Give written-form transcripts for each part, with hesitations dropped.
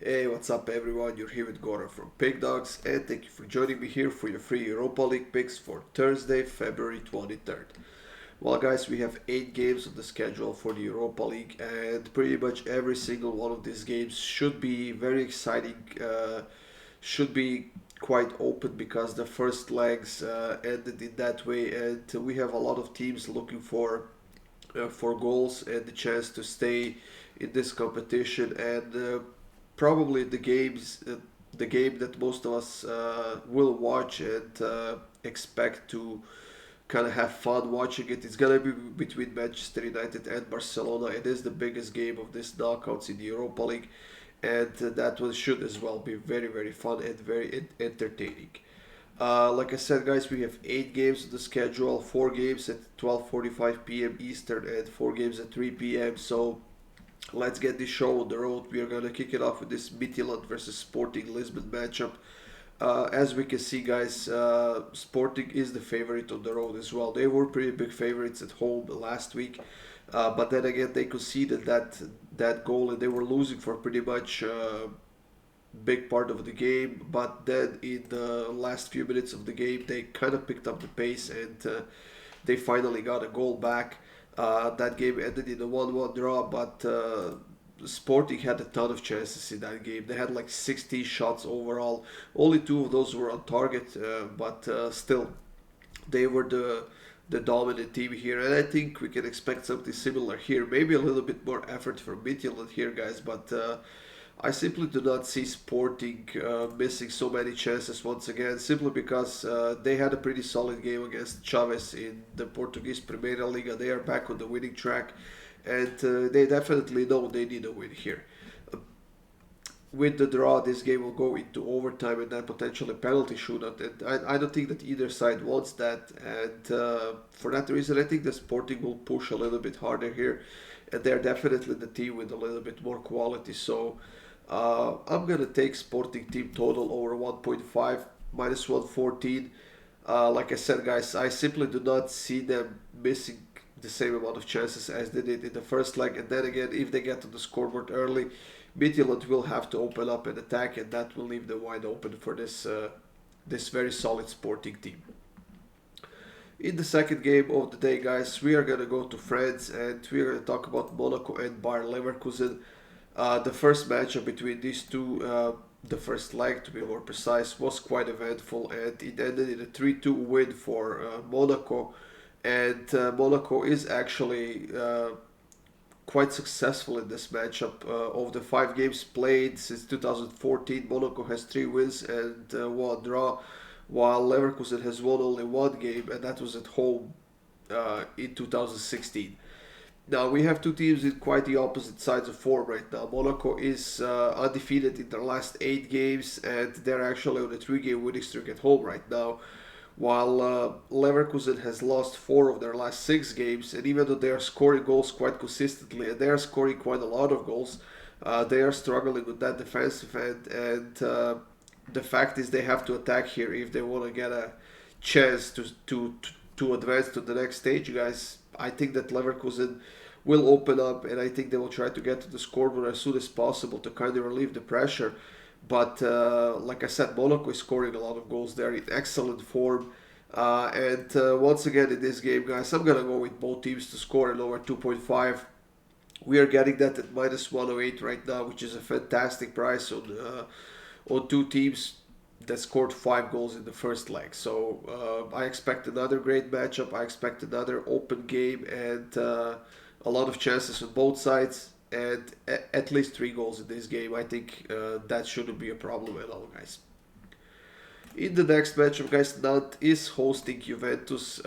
Hey, what's up everyone? You're here with Goran from Pick Dawgz, and thank you for joining me here for your free Europa League picks for Thursday, February 23rd. Well, guys, we have 8 games on the schedule for the Europa League, and pretty much every single one of these games should be very exciting, should be quite open because the first legs ended in that way, and we have a lot of teams looking for goals and the chance to stay in this competition. And probably the game that most of us will watch and expect to kind of have fun watching it. It's gonna be between Manchester United and Barcelona. It is the biggest game of this knockouts in the Europa League, and that one should as well be very fun and very entertaining. Like I said, guys, we have 8 games on the schedule, 4 games at 12:45 p.m. Eastern, and 4 games at 3 p.m. So let's get this show on the road. We are gonna kick it off with this Midtjylland versus Sporting Lisbon matchup. As we can see, guys, Sporting is the favorite on the road as well. They were pretty big favorites at home last week, but then again, they conceded that goal and they were losing for pretty much big part of the game. But then in the last few minutes of the game, they kind of picked up the pace and they finally got a goal back. That game ended in a 1-1 draw, but Sporting had a ton of chances in that game. They had like 60 shots overall. Only 2 of those were on target, but still, they were the dominant team here, and I think we can expect something similar here. Maybe a little bit more effort from Midtjylland here, guys, but I simply do not see Sporting missing so many chances once again, simply because they had a pretty solid game against Chaves in the Portuguese Primeira Liga. They are back on the winning track, and they definitely know they need a win here. With the draw, this game will go into overtime and then potentially penalty shootout. And I don't think that either side wants that. And for that reason, I think the Sporting will push a little bit harder here. And they're definitely the team with a little bit more quality. So I'm going to take Sporting team total over 1.5 minus 114. Like I said, guys, I simply do not see them missing the same amount of chances as they did in the first leg. And then again, if they get to the scoreboard early, Midtjylland will have to open up and attack, and that will leave them wide open for this very solid Sporting team. In the second game of the day, guys, we are gonna go to France and we are gonna talk about Monaco and Bayer Leverkusen. The first matchup between these two, the first leg to be more precise, was quite eventful, and it ended in a 3-2 win for Monaco. And Monaco is actually quite successful in this matchup. Of the 5 games played since 2014, Monaco has 3 wins and 1 draw, while Leverkusen has won only 1 game, and that was at home in 2016. Now we have two teams in quite the opposite sides of form right now. Monaco is undefeated in their last 8 games, and they're actually on a 3 game winning streak at home right now. While Leverkusen has lost 4 of their last 6 games, and even though they are scoring goals quite consistently, and they are scoring quite a lot of goals, they are struggling with that defensive end. And the fact is, they have to attack here if they want to get a chance to advance to the next stage, guys. I think that Leverkusen will open up, and I think they will try to get to the scoreboard as soon as possible to kind of relieve the pressure. But like I said, Monaco is scoring a lot of goals. They're in excellent form. And once again in this game, guys, I'm going to go with both teams to score in over 2.5. We are getting that at minus 108 right now, which is a fantastic price on two teams that scored 5 goals in the first leg. So I expect another great matchup. I expect another open game and a lot of chances on both sides. And at least 3 goals in this game. I think that shouldn't be a problem at all, guys. In the next matchup, guys, Nantes is hosting Juventus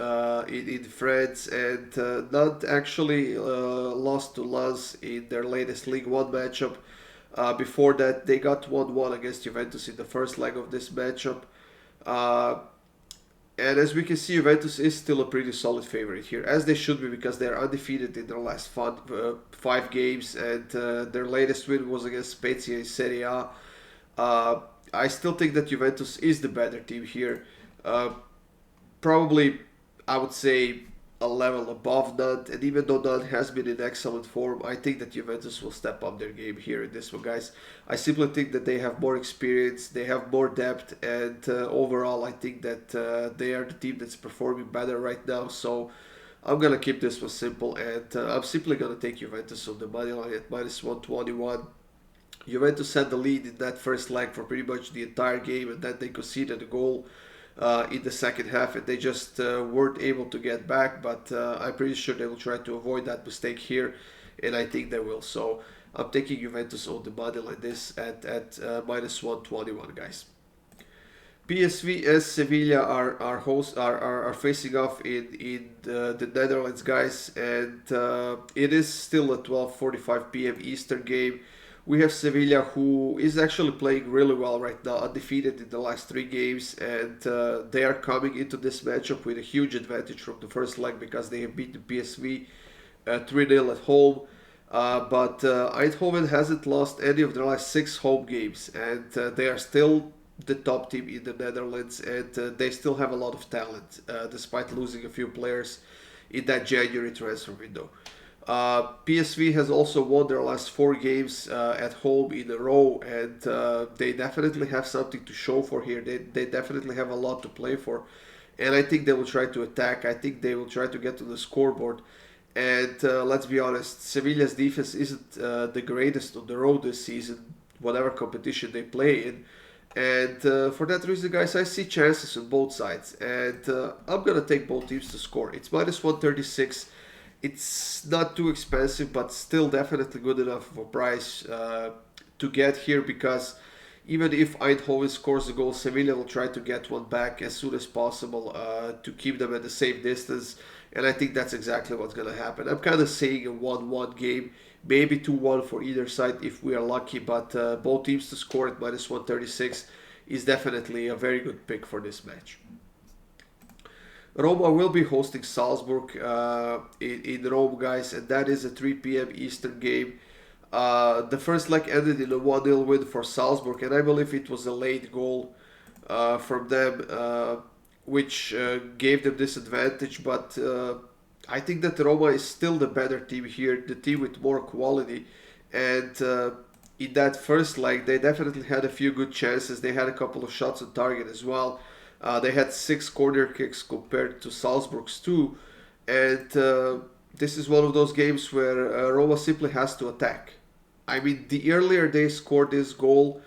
in France, and Nantes actually lost to Lens in their latest League One matchup. Before that, they got 1-1 against Juventus in the first leg of this matchup. Uh, and as we can see, Juventus is still a pretty solid favorite here, as they should be because they're undefeated in their last 5 games, and their latest win was against Spezia in Serie A. Uh, I still think that Juventus is the better team here. Uh, Probably, I would say a level above Nantes, and even though Nantes has been in excellent form, I think that Juventus will step up their game here in this one, guys. I simply think that they have more experience, they have more depth, and overall, I think that they are the team that's performing better right now. So I'm gonna keep this one simple, and I'm simply gonna take Juventus on the money line at -121. Juventus had the lead in that first leg for pretty much the entire game, and then they conceded a goal in the second half, and they just weren't able to get back. But I'm pretty sure they will try to avoid that mistake here, and I think they will. So I'm taking Juventus on the money like this at -121, guys. PSV and Sevilla are facing off in the Netherlands, guys, and it is still a 12:45 p.m. Eastern game. We have Sevilla, who is actually playing really well right now, undefeated in the last three games, and they are coming into this matchup with a huge advantage from the first leg because they have beaten PSV 3-0 at home. But Eindhoven hasn't lost any of their last six home games, and they are still the top team in the Netherlands, and they still have a lot of talent, despite losing a few players in that January transfer window. PSV has also won their last four games at home in a row, and they definitely have something to show for here. They definitely have a lot to play for, and I think they will try to attack. I think they will try to get to the scoreboard. And let's be honest, Sevilla's defense isn't the greatest on the road this season, whatever competition they play in. And for that reason, guys, I see chances on both sides. And I'm going to take both teams to score. It's -136. It's not too expensive, but still definitely good enough of a price to get here, because even if Eindhoven scores a goal, Sevilla will try to get one back as soon as possible to keep them at the same distance. And I think that's exactly what's going to happen. I'm kind of saying a 1-1 game, maybe 2-1 for either side if we are lucky, but both teams to score at -136 is definitely a very good pick for this match. Roma will be hosting Salzburg in Rome, guys, and that is a 3 p.m. Eastern game. The first leg ended in a 1-0 win for Salzburg, and I believe it was a late goal from them, which gave them this advantage. But I think that Roma is still the better team here, the team with more quality. And in that first leg, they definitely had a few good chances. They had a couple of shots on target as well. They had 6 corner kicks compared to Salzburg's 2. And this is one of those games where Roma simply has to attack. I mean, the earlier they scored this goal,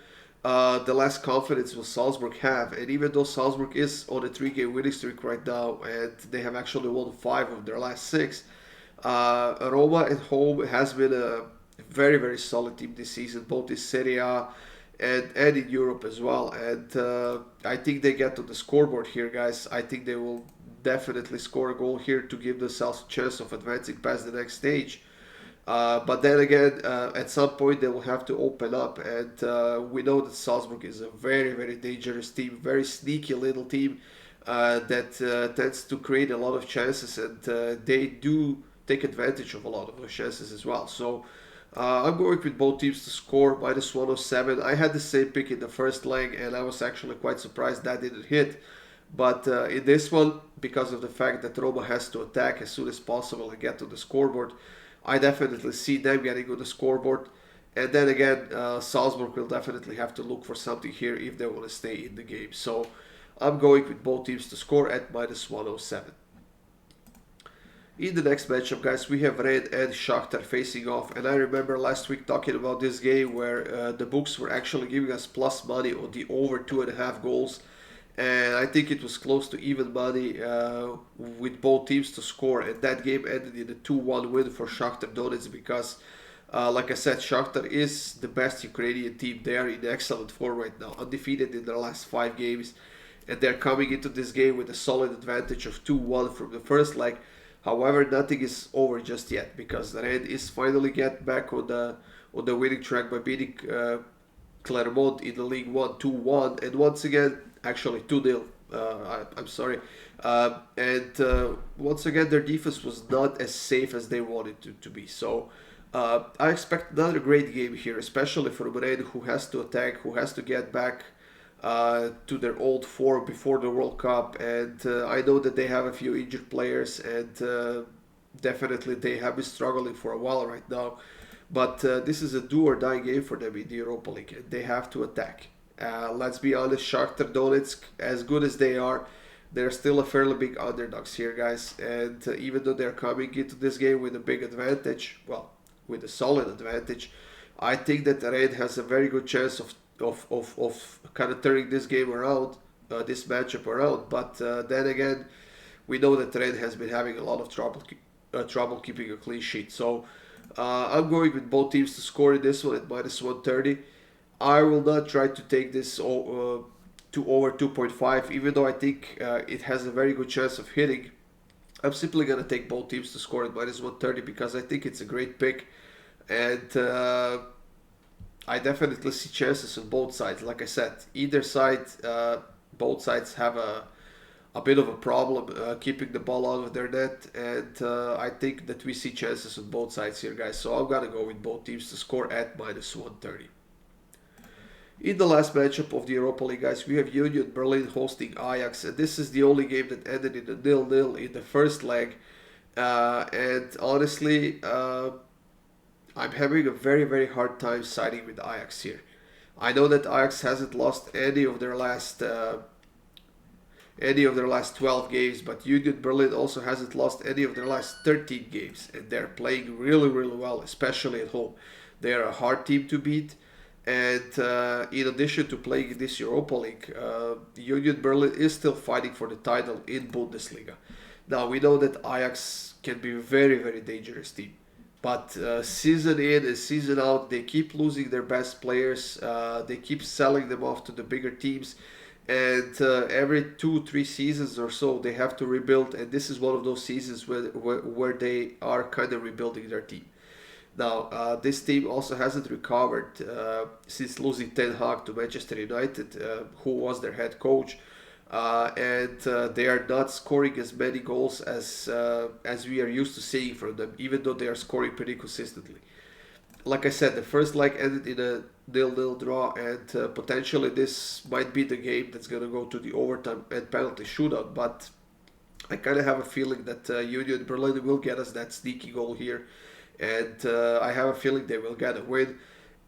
the less confidence will Salzburg have. And even though Salzburg is on a 3-game winning streak right now, and they have actually won 5 of their last 6, Roma at home has been a very, very solid team this season, both in Serie A and in Europe as well. And I think they get to the scoreboard here, guys. I think they will definitely score a goal here to give themselves a chance of advancing past the next stage. But then again, at some point they will have to open up, and we know that Salzburg is a very, very dangerous team, very sneaky little team that tends to create a lot of chances, and they do take advantage of a lot of those chances as well. So I'm going with both teams to score -107. I had the same pick in the first leg, and I was actually quite surprised that didn't hit. But in this one, because of the fact that Roma has to attack as soon as possible and get to the scoreboard, I definitely see them getting on the scoreboard. And then again, Salzburg will definitely have to look for something here if they want to stay in the game. So I'm going with both teams to score at -107. In the next matchup, guys, we have Red and Shakhtar facing off. And I remember last week talking about this game where the books were actually giving us plus money on the over 2.5 goals. And I think it was close to even money with both teams to score. And that game ended in a 2-1 win for Shakhtar Donetsk because, like I said, Shakhtar is the best Ukrainian team. They are in excellent form right now, undefeated in their last 5 games. And they're coming into this game with a solid advantage of 2-1 from the first leg. However, nothing is over just yet because Red is finally get back on the winning track by beating Clermont in the League 1 2-1, and once again, actually 2-0. I'm sorry. And once again, their defense was not as safe as they wanted to be. So I expect another great game here, especially for Red, who has to attack, who has to get back to their old form before the World Cup, and I know that they have a few injured players, and definitely they have been struggling for a while right now. But this is a do or die game for them in the Europa League, and they have to attack. Let's be honest, Shakhtar Donetsk, as good as they are, they're still a fairly big underdogs here, guys. And even though they're coming into this game with a big advantage, well, with a solid advantage, I think that Red has a very good chance of kind of turning this game around, this matchup around. But then again, we know that Red has been having a lot of trouble keeping a clean sheet. So I'm going with both teams to score in this one at minus 130. I will not try to take this to over 2.5, even though I think it has a very good chance of hitting. I'm simply going to take both teams to score at minus 130 because I think it's a great pick. And I definitely see chances on both sides. Like I said, either side, both sides have a bit of a problem keeping the ball out of their net. And I think that we see chances on both sides here, guys. So I'm going to go with both teams to score at minus 130. In the last matchup of the Europa League, guys, we have Union Berlin hosting Ajax, and this is the only game that ended in a 0-0 in the first leg. And honestly, I'm having a very, very hard time siding with Ajax here. I know that Ajax hasn't lost any of their last 12 games, but Union Berlin also hasn't lost any of their last 13 games, and they're playing really, really well, especially at home. They are a hard team to beat. And in addition to playing in this Europa League, Union Berlin is still fighting for the title in Bundesliga. Now, we know that Ajax can be a very, very dangerous team. But season in and season out, they keep losing their best players. They keep selling them off to the bigger teams. And every 2-3 seasons or so, they have to rebuild. And this is one of those seasons where they are kind of rebuilding their team. Now, this team also hasn't recovered since losing Ten Hag to Manchester United, who was their head coach, and they are not scoring as many goals as we are used to seeing from them, even though they are scoring pretty consistently. Like I said, the first leg ended in a 0-0 draw, and potentially this might be the game that's going to go to the overtime and penalty shootout, but I kind of have a feeling that Union Berlin will get us that sneaky goal here. And I have a feeling they will get a win.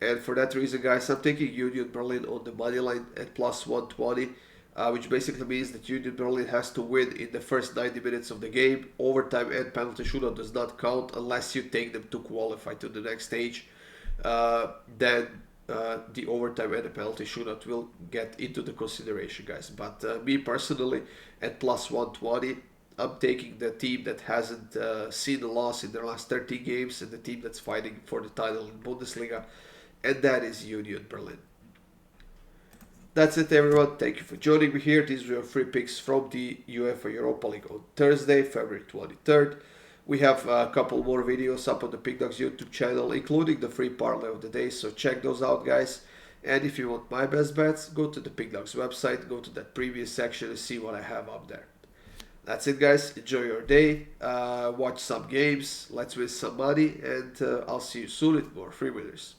And for that reason, guys, I'm taking Union Berlin on the money line at plus 120, which basically means that Union Berlin has to win in the first 90 minutes of the game. Overtime and penalty shootout does not count unless you take them to qualify to the next stage. Then the overtime and the penalty shootout will get into the consideration, guys. But me personally, at plus 120, I'm taking the team that hasn't seen a loss in their last 13 games and the team that's fighting for the title in Bundesliga, and that is Union Berlin. That's it, everyone. Thank you for joining me here. These were your free picks from the UEFA Europa League on Thursday, February 23rd. We have a couple more videos up on the Pickdawgz YouTube channel, including the free parlay of the day, so check those out, guys. And if you want my best bets, go to the Pickdawgz website, go to that previous section and see what I have up there. That's it, guys. Enjoy your day. Watch some games. Let's win some money. And I'll see you soon with more free winners.